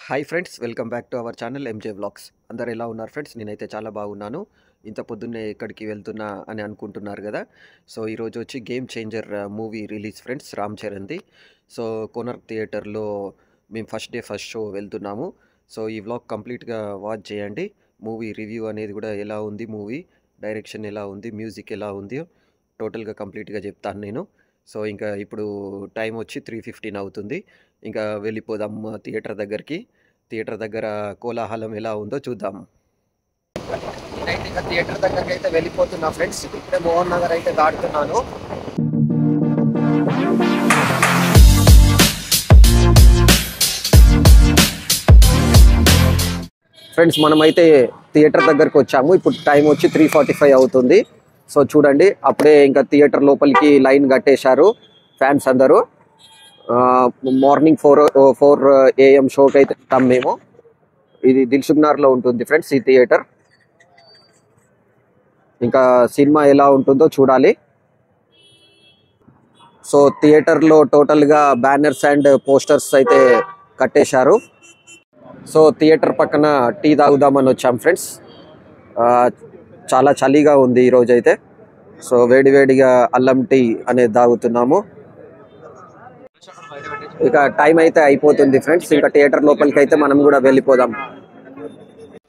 Hi friends, welcome back to our channel M J vlogs. అందరు ఎలా ఉన్నారు ఫ్రెండ్స్? నేనైతే చాలా బాగున్నాను. ఇంత పొద్దున్నే ఎక్కడికి వెళ్తున్నా అని అనుకుంటున్నారు కదా. సో ఈరోజు వచ్చి Game Changer movie release friends, Ram చరణ్ది. సో కోనర్క్ థియేటర్లో మేము ఫస్ట్ డే ఫస్ట్ షో వెళ్తున్నాము. సో ఈ వ్లాగ్ కంప్లీట్గా వాచ్ చేయండి. మూవీ రివ్యూ అనేది కూడా ఎలా ఉంది, మూవీ డైరెక్షన్ ఎలా ఉంది, మ్యూజిక్ ఎలా ఉంది, టోటల్గా కంప్లీట్గా చెప్తాను నేను. సో ఇంకా ఇప్పుడు టైం వచ్చి 3:15 అవుతుంది. ఇంకా వెళ్ళిపోదాం థియేటర్ దగ్గరికి. థియేటర్ దగ్గర కోలాహలం ఎలా ఉందో చూద్దాం. నేనైతే ఇంకా థియేటర్ దగ్గరికి అయితే వెళ్ళిపోతున్నా ఫ్రెండ్స్. ఇప్పుడే మోహన్ నగర్ అయితే దాటుతున్నాను. ఫ్రెండ్స్, మనమైతే థియేటర్ దగ్గరకు వచ్చాము. ఇప్పుడు టైం వచ్చి 3:45 అవుతుంది. సో చూడండి, అప్పుడే ఇంకా థియేటర్ లోపలికి లైన్ కట్టేశారు ఫ్యాన్స్ అందరూ. మార్నింగ్ 4 AM షోకి అయితే వెళ్తాం మేము. ఇది దిల్సుఖ్నగర్లో ఉంటుంది ఫ్రెండ్స్ ఈ థియేటర్. ఇంకా సినిమా ఎలా ఉంటుందో చూడాలి. సో థియేటర్లో టోటల్గా బ్యానర్స్ అండ్ పోస్టర్స్ అయితే కట్టేశారు. సో థియేటర్ పక్కన టీ తాగుదామని వచ్చాం ఫ్రెండ్స్. చాలా చలిగా ఉంది ఈరోజు అయితే. సో వేడివేడిగా అల్లం టీ అనేది తాగుతున్నాము. ఇక టైం అయితే అయిపోతుంది ఫ్రెండ్స్. ఇంకా థియేటర్ లోపలికి అయితే మనం కూడా వెళ్ళిపోదాం.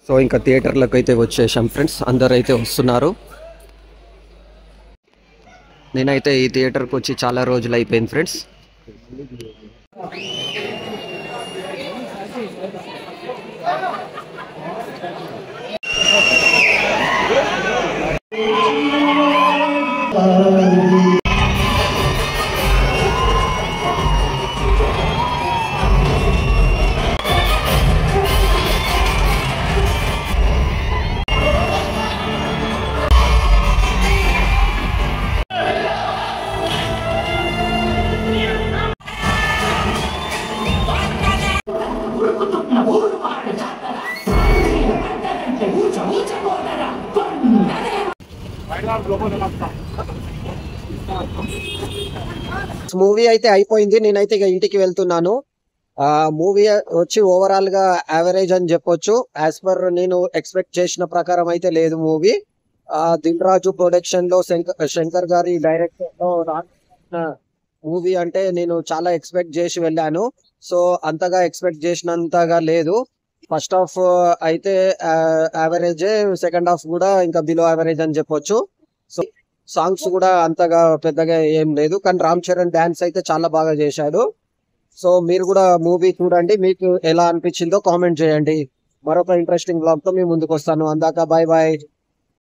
సో ఇంకా థియేటర్లకు అయితే వచ్చేసాం ఫ్రెండ్స్. అందరూ అయితే వస్తున్నారు. నేనైతే ఈ థియేటర్కి వచ్చి చాలా రోజులు అయిపోయింది ఫ్రెండ్స్. మూవీ అయితే అయిపోయింది. నేనైతే ఇక ఇంటికి వెళ్తున్నాను. మూవీ వచ్చి ఓవరాల్ గా యావరేజ్ అని చెప్పొచ్చు. యాజ్ పర్ నేను ఎక్స్పెక్ట్ చేసిన ప్రకారం అయితే లేదు మూవీ. దిల్ రాజు ప్రొడక్షన్ లో శంకర్ గారి డైరెక్షన్ లో మూవీ అంటే నేను చాలా ఎక్స్పెక్ట్ చేసి వెళ్ళాను. సో అంతగా ఎక్స్పెక్ట్ చేసినంతగా లేదు. ఫస్ట్ హాఫ్ అయితే యావరేజ్, సెకండ్ హాఫ్ కూడా ఇంకా బిలో యావరేజ్ అని చెప్పొచ్చు. సో సాంగ్స్ కూడా అంతగా పెద్దగా ఏం లేదు, కానీ రామ్ చరణ్ డాన్స్ అయితే చాలా బాగా చేశాడు. సో మీరు కూడా మూవీ చూడండి, మీకు ఎలా అనిపించిందో కామెంట్ చేయండి. మరొక ఇంట్రెస్టింగ్ బ్లాగ్ తో మీ ముందుకు వస్తాను. అందాక బాయ్ బాయ్.